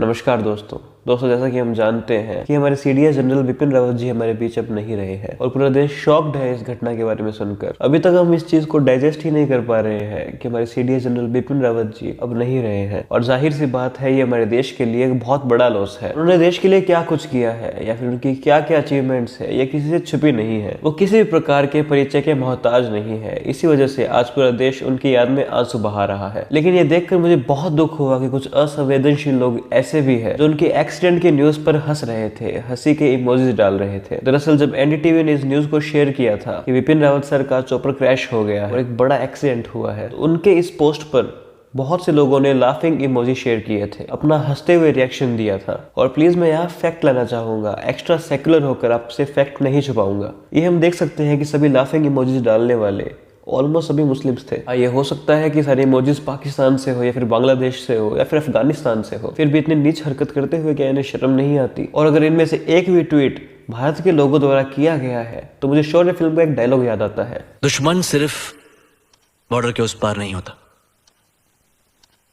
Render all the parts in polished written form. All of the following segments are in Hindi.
नमस्कार दोस्तों। जैसा कि हम जानते हैं कि हमारे सीडीएस जनरल विपिन रावत जी हमारे बीच अब नहीं रहे हैं और पूरा देश शॉक्ड है इस घटना के बारे में सुनकर। अभी तक हम इस चीज को डाइजेस्ट ही नहीं कर पा रहे हैं कि हमारे सीडीएस जनरल विपिन रावत जी अब नहीं रहे हैं और जाहिर सी बात है ये हमारे देश के लिए एक बहुत बड़ा लॉस है। उन्होंने देश के लिए क्या कुछ किया है या फिर उनकी क्या क्या अचीवमेंट्स है ये किसी से छुपी नहीं है। वो किसी भी प्रकार के परिचय के मोहताज नहीं है। इसी वजह से आज पूरा देश उनकी याद में आंसू बहा रहा है। लेकिन ये देखकर मुझे बहुत दुख हुआ कि कुछ असंवेदनशील लोग ऐसे भी है जो उनके एक्सीडेंट के न्यूज पर हंस रहे थे, हंसी के इमोजीज डाल रहे थे। दरअसल जब एनडीटीवी ने इस न्यूज को शेयर किया था कि विपिन रावत सर का चॉपर क्रैश हो गया है और एक बड़ा एक्सीडेंट हुआ है, तो उनके इस पोस्ट पर बहुत से लोगों ने लाफिंग इमोजी शेयर किए थे, अपना हंसते हुए रिएक्शन दिया था। और प्लीज मैं यहाँ फैक्ट लाना चाहूंगा, एक्स्ट्रा सेक्युलर होकर आपसे फैक्ट नहीं छुपाऊंगा। ये हम देख सकते हैं कि सभी लाफिंग इमोजीज डालने वाले ऑलमोस्ट सभी मुस्लिम्स थे। ये हो सकता है कि सारे इमोजीज पाकिस्तान से हो या फिर बांग्लादेश से हो या फिर अफगानिस्तान से हो, फिर भी इतनी नीच हरकत करते हुए क्या इन्हें शर्म नहीं आती? और अगर इनमें से एक भी ट्वीट भारत के लोगों द्वारा किया गया है तो मुझे शौर्य फिल्म का एक डायलॉग याद आता है, दुश्मन सिर्फ बॉर्डर के उस पार नहीं होता,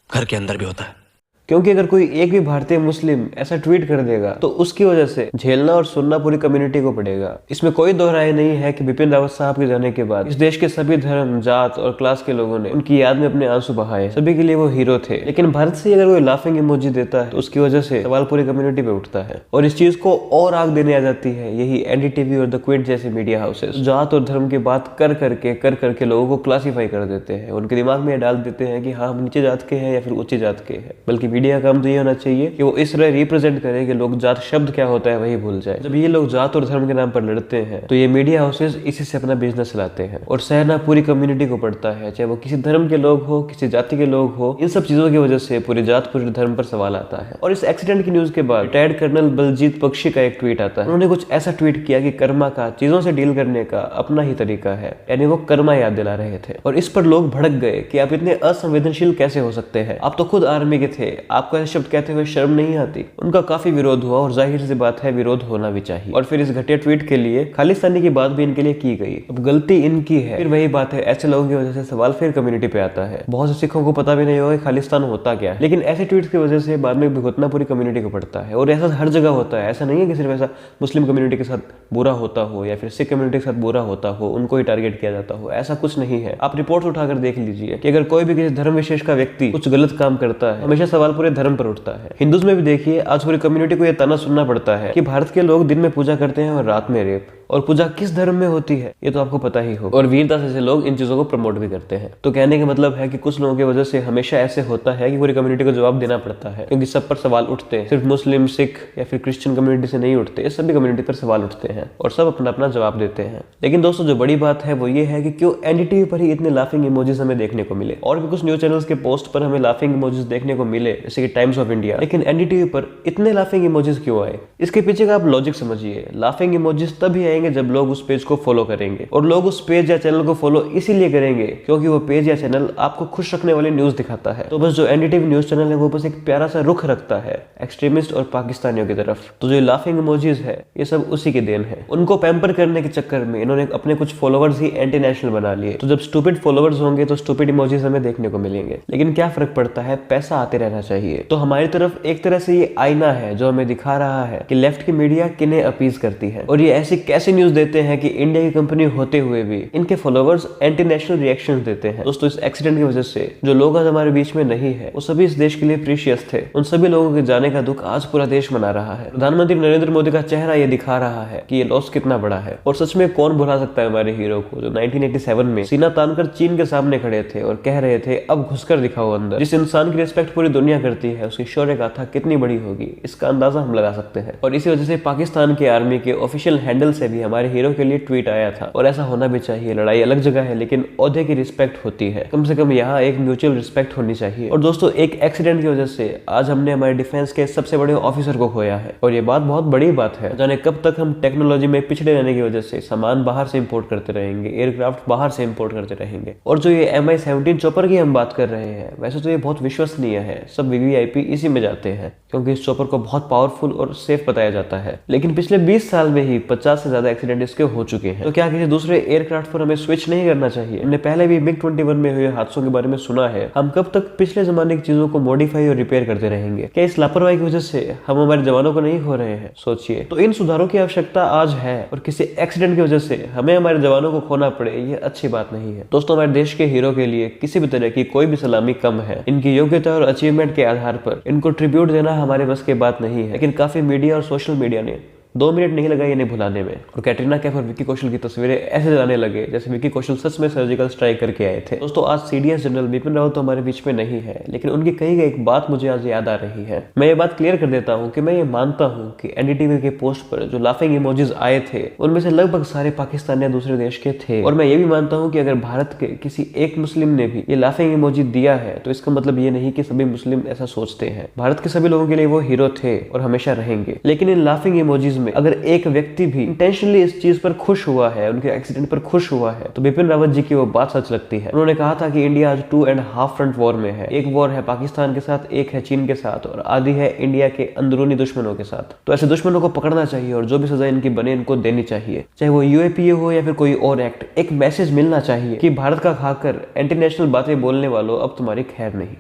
घर के अंदर भी होता है। क्योंकि अगर कोई एक भी भारतीय मुस्लिम ऐसा ट्वीट कर देगा तो उसकी वजह से झेलना और सुनना पूरी कम्युनिटी को पड़ेगा। इसमें कोई दो राय नहीं है कि विपिन रावत साहब के जाने के बाद इस देश के सभी धर्म, जात और क्लास के लोगों ने उनकी याद में अपने आंसू बहाए। सभी के लिए वो हीरो थे। लेकिन भारत से अगर कोई लाफिंग इमोजी देता है तो उसकी वजह से सवाल पूरी कम्युनिटी पे उठता है और इस चीज को और आग देने आ जाती है यही एनडीटीवी और द क्विंट जैसे मीडिया हाउसेस। जात और धर्म की बात कर करके लोगों को क्लासीफाई कर देते हैं। उनके दिमाग में डाल देते हैं कि हाँ हम नीचे जात के हैं या फिर ऊंची जात के हैं। बल्कि मीडिया का काम तो ये होना चाहिए कि वो इस तरह रिप्रेजेंट करे कि लोग जात शब्द क्या होता है वही भूल जाए। जब ये लोग जात और धर्म के नाम पर लड़ते हैं तो ये मीडिया हाउसेस इसी से अपना बिजनेस चलाते हैं और सहना पूरी कम्युनिटी को पड़ता है, चाहे वो किसी धर्म के लोग हो, किसी जाति के लोग हो। इन सब चीजों की वजह से पूरी जात पूरे धर्म पर सवाल आता है। और इस एक्सीडेंट की न्यूज के बाद रिटायर्ड कर्नल बलजीत बख्शी का एक ट्वीट आता है। उन्होंने कुछ ऐसा ट्वीट किया कि कर्मा का चीजों से डील करने का अपना ही तरीका है, यानी वो कर्मा याद दिला रहे थे। और इस पर लोग भड़क गए कि आप इतने असंवेदनशील कैसे हो सकते हैं, आप तो खुद आर्मी के थे, आपको ऐसे शब्द कहते हुए शर्म नहीं आती। उनका काफी विरोध हुआ और जाहिर सी बात है विरोध होना भी चाहिए। और फिर इस घटिया ट्वीट के लिए खालिस्तानी की बात भी इनके लिए की गई। अब गलती इनकी है। फिर वही बात है, ऐसे लोगों की वजह से सवाल फिर कम्युनिटी पे आता है। बहुत से सिखों को पता भी नहीं होगा कि खालिस्तान होता क्या है, लेकिन ऐसे ट्वीट की वजह से बाद में भुगतना पूरी कम्युनिटी को पड़ता है। और ऐसा हर जगह होता है। ऐसा नहीं है कि सिर्फ ऐसा मुस्लिम कम्युनिटी के साथ बुरा होता हो या फिर सिख कम्युनिटी के साथ बुरा होता हो, उनको ही टारगेट किया जाता हो, ऐसा कुछ नहीं है। आप रिपोर्ट उठाकर देख लीजिए कि अगर कोई भी किसी धर्म विशेष का व्यक्ति कुछ गलत काम करता है, हमेशा सवाल पूरे धर्म पर उठता है। हिंदुज में भी देखिए, आज पूरी कम्युनिटी को यह ताना सुनना पड़ता है कि भारत के लोग दिन में पूजा करते हैं और रात में रेप। और पूजा किस धर्म में होती है ये तो आपको पता ही हो। और वीरता से लोग इन चीजों को प्रमोट भी करते हैं। तो कहने का मतलब है कि कुछ लोगों की वजह से हमेशा ऐसे होता है कि पूरी कम्युनिटी को जवाब देना पड़ता है, क्योंकि सब पर सवाल उठते हैं। सिर्फ मुस्लिम, सिख या फिर क्रिश्चियन कम्युनिटी से नहीं उठते, सभी कम्युनिटी पर सवाल उठते हैं और सब अपना अपना जवाब देते हैं। लेकिन दोस्तों जो बड़ी बात है वो ये है कि क्यों एनडीटीवी पर ही इतने लाफिंग इमोजीज हमें देखने को मिले। और भी कुछ न्यूज चैनल्स के पोस्ट पर हमें लाफिंग इमोजीज देखने को मिले, जैसे कि टाइम्स ऑफ इंडिया, लेकिन एनडीटीवी पर इतने लाफिंग इमोजीज क्यों आए? इसके पीछे का आप लॉजिक समझिए। लाफिंग इमोजीज तभी आएंगे जब लोग उस पेज को फॉलो करेंगे, और लोग उस पेज या चैनल को फॉलो इसीलिए करेंगे क्योंकि वो पेज या चैनल आपको खुश रखने वाली न्यूज दिखाता है। तो बस जो एनडीटीवी न्यूज चैनल है वो बस एक प्यारा सा रुख रखता है एक्सट्रीमिस्ट और पाकिस्तानियों की तरफ। तो जो लाफिंग इमोजीज है ये सब उसी की देन है। उनको पैम्पर करने के चक्कर में इन्होंने अपने कुछ फॉलोवर्स ही एंटी नेशनल बना लिए। तो जब स्टूपिड फॉलोवर्स होंगे तो स्टूपिड इमोजीज हमें देखने को मिलेंगे। लेकिन क्या फर्क पड़ता है, पैसा आते रहना चाहिए। तो हमारी तरफ एक तरह से ये आईना है जो हमें दिखा रहा है कि लेफ्ट की मीडिया किन्हें अपीज करती है और ये ऐसी कैसी न्यूज देते हैं कि इंडिया की कंपनी होते हुए भी इनके फॉलोवर्स एंटी नेशनल रिएक्शंस देते हैं। दोस्तों इस एक्सीडेंट की वजह से जो लोग आज हमारे बीच में नहीं है वो सभी इस देश के लिए प्रीशियस थे। उन सभी लोगों के जाने का दुख आज पूरा देश मना रहा है। प्रधानमंत्री नरेंद्र मोदी का चेहरा ये दिखा रहा है कि ये लॉस कितना बड़ा है। और सच में कौन भुला सकता है हमारे हीरो को जो 1987 में सीना तानकर चीन के सामने खड़े थे और कह रहे थे अब घुसकर दिखाओ अंदर। जिस इंसान की रिस्पेक्ट पूरी दुनिया करती है उसकी शौर्य गाथा कितनी बड़ी होगी इसका अंदाजा हम लगा सकते हैं। और इसी वजह से पाकिस्तान के आर्मी के ऑफिशियल हैंडल से भी हमारे हीरो के लिए ट्वीट आया था। और ऐसा होना भी चाहिए। लड़ाई अलग जगह है लेकिन ओहदे की रिस्पेक्ट होती है, कम से कम यहाँ एक म्यूचुअल रिस्पेक्ट होनी चाहिए। और दोस्तों एक एक्सीडेंट की वजह से आज हमने हमारे डिफेंस के सबसे बड़े ऑफिसर को खोया है और ये बात बहुत बड़ी बात है। जाने कब तक हम टेक्नोलॉजी में पिछड़े रहने की वजह से सामान बाहर से इंपोर्ट करते रहेंगे, एयरक्राफ्ट बाहर से इंपोर्ट करते रहेंगे। और जो ये MI-17 चॉपर की हम बात कर रहे हैं, वैसे तो ये बहुत विश्वसनीय है, सब VVIP इसी में जाते हैं क्योंकि इस चॉपर को बहुत पावरफुल और सेफ बताया जाता है। लेकिन पिछले 20 साल में ही 50 से ज्यादा ज्यादा एक्सीडेंट इसके हो चुके हैं। तो क्या किसी दूसरे एयरक्राफ्ट पर हमें स्विच नहीं करना चाहिए? हमने पहले भी MiG-21 में हुए हादसों के बारे में सुना है। हम कब तक पिछले जमाने की चीजों को मॉडिफाई और रिपेयर करते रहेंगे? क्या इस लापरवाही की वजह से हम हमारे जवानों को नहीं खो रहे हैं? सोचिए। तो इन सुधारों की आवश्यकता आज है और किसी एक्सीडेंट की वजह से हमें हमारे जवानों को खोना पड़े, ये अच्छी बात नहीं है। दोस्तों, हमारे देश के हीरो के लिए किसी भी तरह की कोई भी सलामी कम है। इनकी योग्यता और अचीवमेंट के आधार पर इनको ट्रिब्यूट देना हमारे बस की बात नहीं है, लेकिन काफी मीडिया और सोशल मीडिया ने 2 मिनट नहीं लगाए इन्हें भुलाने में, और कैटरीना कैफ और विक्की कौशल की तस्वीरें ऐसे जाने लगे जैसे विक्की कौशल सच में सर्जिकल स्ट्राइक करके आए थे। दोस्तों, आज CDS जनरल बिपिन रावत तो हमारे बीच में नहीं है, लेकिन उनकी कही गई एक बात मुझे आज याद आ रही है। मैं ये बात क्लियर कर देता हूँ कि मैं ये मानता हूँ कि NDTV के पोस्ट पर जो लाफिंग इमोजीज आए थे उनमें से लगभग सारे पाकिस्तान या दूसरे देश के थे, और मैं ये भी मानता हूँ कि अगर भारत के किसी एक मुस्लिम ने भी ये लाफिंग इमोजी दिया है तो इसका मतलब ये नहीं कि सभी मुस्लिम ऐसा सोचते हैं। भारत के सभी लोगों के लिए वो हीरो थे और हमेशा रहेंगे, लेकिन इन लाफिंग इमोजीज में अगर एक व्यक्ति भी इंटेंशनली इस चीज पर खुश हुआ है, उनके एक्सीडेंट पर खुश हुआ है, तो बिपिन रावत जी की वो बात सच लगती है। उन्होंने कहा था कि इंडिया आज 2.5 फ्रंट वॉर में है। एक वॉर है पाकिस्तान के साथ, एक है चीन के साथ, और आधी है इंडिया के अंदरूनी दुश्मनों के साथ। तो ऐसे दुश्मनों को पकड़ना चाहिए और जो भी सजा इनकी बने इनको देनी चाहिए, चाहे वो UAPA हो या फिर कोई और एक्ट। एक मैसेज मिलना चाहिए कि भारत का खाकर इंटरनेशनल बातें बोलने वालों अब तुम्हारी खैर नहीं।